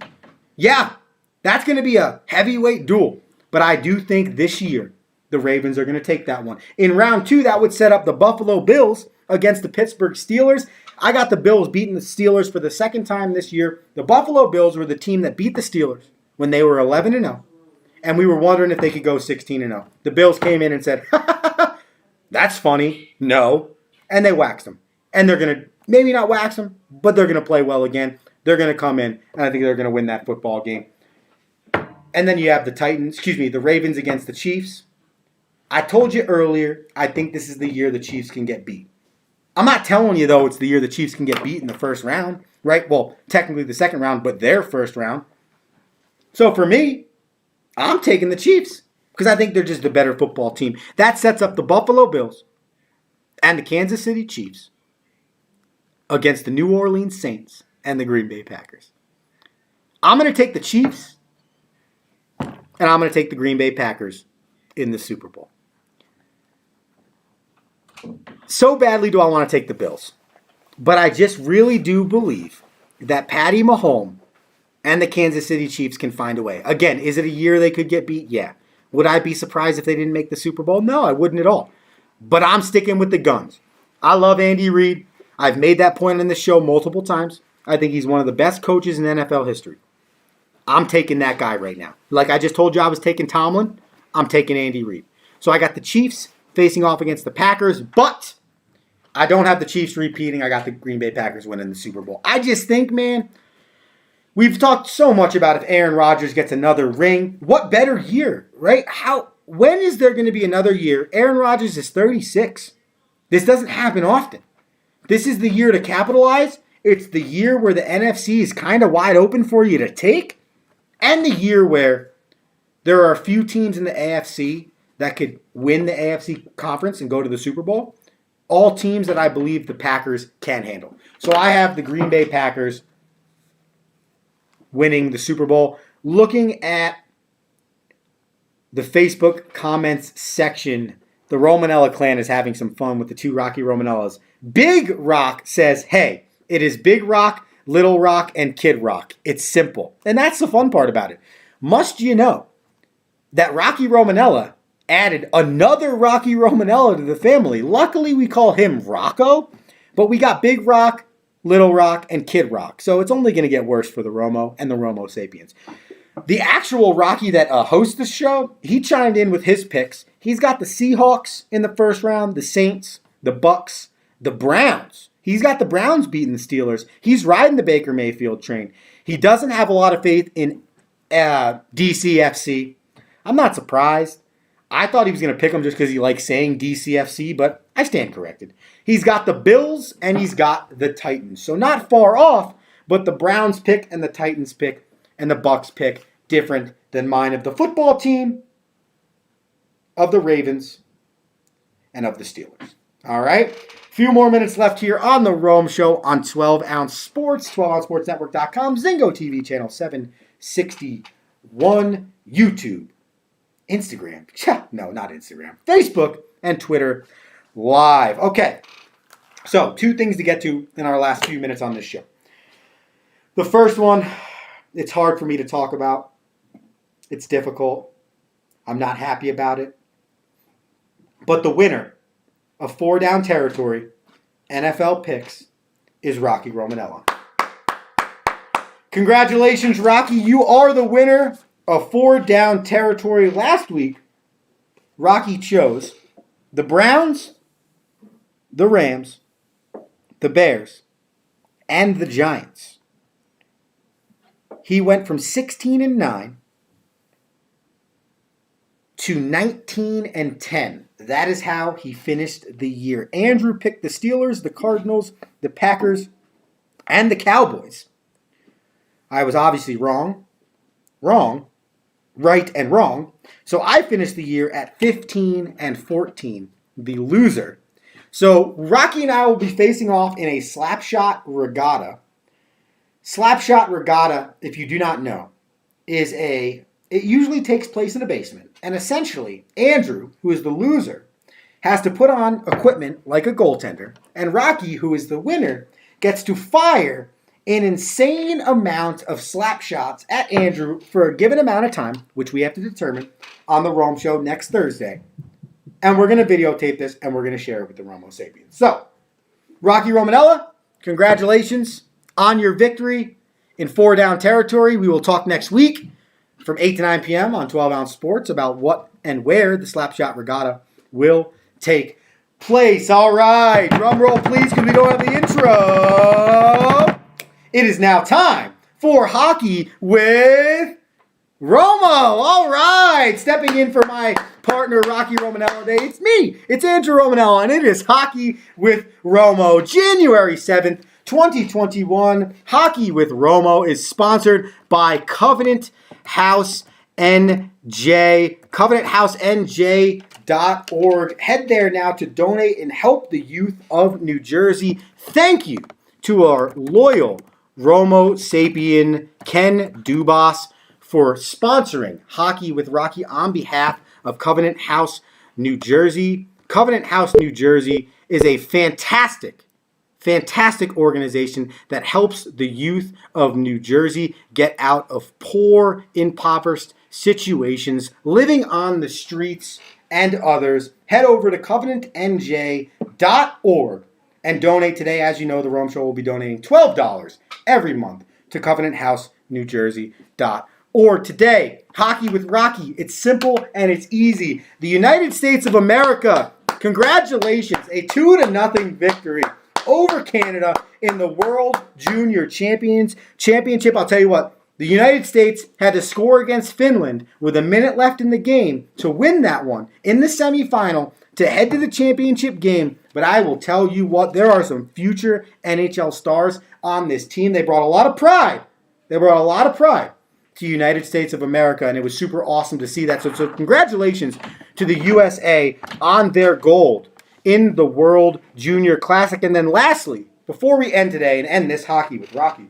Yeah, that's going to be a heavyweight duel. But I do think this year the Ravens are going to take that one. In round 2, that would set up the Buffalo Bills against the Pittsburgh Steelers. I got the Bills beating the Steelers for the second time this year. The Buffalo Bills were the team that beat the Steelers when they were 11-0. And we were wondering if they could go 16-0. The Bills came in and said, that's funny. No. And they waxed them. And they're going to maybe not wax them, but they're going to play well again. They're going to come in, and I think they're going to win that football game. And then you have the Ravens against the Chiefs. I told you earlier, I think this is the year the Chiefs can get beat. I'm not telling you, though, it's the year the Chiefs can get beat in the first round, right? Well, technically the second round, but their first round. So for me, I'm taking the Chiefs because I think they're just the better football team. That sets up the Buffalo Bills and the Kansas City Chiefs against the New Orleans Saints and the Green Bay Packers. I'm going to take the Chiefs, and I'm going to take the Green Bay Packers in the Super Bowl. So badly do I want to take the Bills. But I just really do believe that Patty Mahomes and the Kansas City Chiefs can find a way. Again, is it a year they could get beat? Yeah. Would I be surprised if they didn't make the Super Bowl? No, I wouldn't at all. But I'm sticking with the guns. I love Andy Reid. I've made that point in the show multiple times. I think he's one of the best coaches in NFL history. I'm taking that guy right now. Like I just told you I was taking Tomlin, I'm taking Andy Reid. So I got the Chiefs facing off against the Packers, but I don't have the Chiefs repeating. I got the Green Bay Packers winning the Super Bowl. I just think, man, we've talked so much about if Aaron Rodgers gets another ring. What better year, right? When is there going to be another year? Aaron Rodgers is 36. This doesn't happen often. This is the year to capitalize. It's the year where the NFC is kind of wide open for you to take. And the year where there are a few teams in the AFC that could win the AFC conference and go to the Super Bowl. All teams that I believe the Packers can handle. So I have the Green Bay Packers winning the Super Bowl. Looking at the Facebook comments section, the Romanella clan is having some fun with the two Rocky Romanellas. Big Rock says, hey, it is Big Rock, Little Rock, and Kid Rock. It's simple. And that's the fun part about it. Must you know that Rocky Romanella added another Rocky Romanella to the family. Luckily, we call him Rocco, but we got Big Rock, Little Rock, and Kid Rock. So it's only going to get worse for the Romo and the Romo Sapiens. The actual Rocky that hosts the show, he chimed in with his picks. He's got the Seahawks in the first round, the Saints, the Bucks, the Browns. He's got the Browns beating the Steelers. He's riding the Baker Mayfield train. He doesn't have a lot of faith in DCFC. I'm not surprised. I thought he was going to pick him just because he likes saying DCFC, but I stand corrected. He's got the Bills and he's got the Titans. So not far off, but the Browns pick and the Titans pick and the Bucks pick different than mine of the football team, of the Ravens, and of the Steelers. All right? A few more minutes left here on the Rome Show on 12-Ounce Sports, 12OunceSportsNetwork.com, Zingo TV channel 761, YouTube, Instagram. No, not Instagram. Facebook and Twitter live. Okay. So, two things to get to in our last few minutes on this show. The first one, it's hard for me to talk about. It's difficult. I'm not happy about it. But the winner of 4 Down Territory NFL picks is Rocky Romanella. Congratulations, Rocky. You are the winner of 4 Down Territory. Last week, Rocky chose the Browns, the Rams, the Bears, and the Giants. He went from 16-9 to 19-10. That is how he finished the year. Andrew picked the Steelers, the Cardinals, the Packers, and the Cowboys. I was obviously wrong, right and wrong. So I finished the year at 15-14, the loser. So Rocky and I will be facing off in a slapshot regatta. Slapshot regatta, if you do not know, it usually takes place in a basement. And essentially, Andrew, who is the loser, has to put on equipment like a goaltender. And Rocky, who is the winner, gets to fire an insane amount of slap shots at Andrew for a given amount of time, which we have to determine on the Rome Show next Thursday. And we're going to videotape this, and we're going to share it with the Romo Sapiens. So, Rocky Romanella, congratulations on your victory in 4 Down Territory. We will talk next week from 8 to 9 p.m. on 12 Ounce Sports about what and where the Slapshot Regatta will take place. All right, drum roll please, because we don't have the intro. It is now time for Hockey with Romo. All right, stepping in for my partner Rocky Romanella today. It's me. It's Andrew Romanella, and it is Hockey with Romo. January 7th, 2021. Hockey with Romo is sponsored by Covenant House NJ. CovenantHouseNJ.org. Head there now to donate and help the youth of New Jersey. Thank you to our loyal Romo Sapien Ken Dubas for sponsoring Hockey with Rocky on behalf of Covenant House New Jersey. Covenant House New Jersey is a fantastic organization that helps the youth of New Jersey get out of poor, impoverished situations, living on the streets and others. Head over to covenantnj.org and donate today. As you know, the Rome Show will be donating $12 every month to covenanthouse.newjersey.org. Today, Hockey with Rocky. It's simple and it's easy. The United States of America, congratulations, a 2-0 victory over Canada in the World Junior Championship. I'll tell you what, the United States had to score against Finland with a minute left in the game to win that one in the semifinal to head to the championship game. But I will tell you what, there are some future NHL stars on this team. They brought a lot of pride. To United States of America, and it was super awesome to see that. So congratulations to the USA on their gold in the World Junior Classic. And then lastly, before we end today and end this Hockey with Rocky,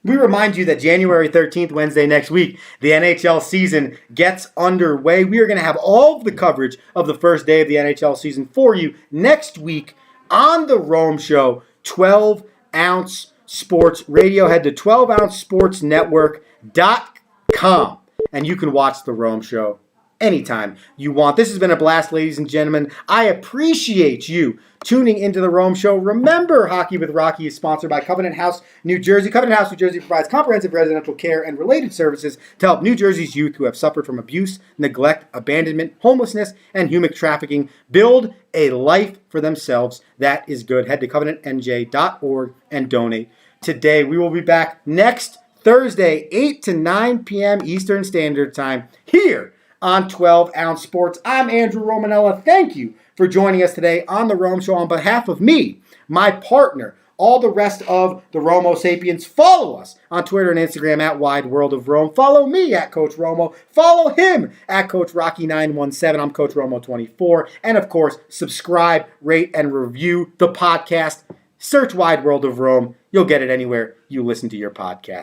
we remind you that January 13th, Wednesday next week, the NHL season gets underway. We are going to have all of the coverage of the first day of the NHL season for you next week on the Rome Show, 12 Ounce Sports Radio. Head to 12ouncesportsnetwork.com and you can watch the Rome Show anytime you want. This has been a blast, ladies and gentlemen. I appreciate you tuning into the Rome Show. Remember, Hockey with Rocky is sponsored by Covenant House New Jersey. Covenant House New Jersey provides comprehensive residential care and related services to help New Jersey's youth who have suffered from abuse, neglect, abandonment, homelessness, and human trafficking build a life for themselves that is good. Head to covenantnj.org and donate today. We will be back next Thursday, 8 to 9 p.m. Eastern Standard Time here on 12 Ounce Sports. I'm Andrew Romanella. Thank you for joining us today on the Rome Show. On behalf of me, my partner, all the rest of the Romo Sapiens, follow us on Twitter and Instagram at Wide World of Rome. Follow me at Coach Romo. Follow him at Coach Rocky917. I'm Coach Romo24. And of course, subscribe, rate, and review the podcast. Search Wide World of Rome. You'll get it anywhere you listen to your podcast.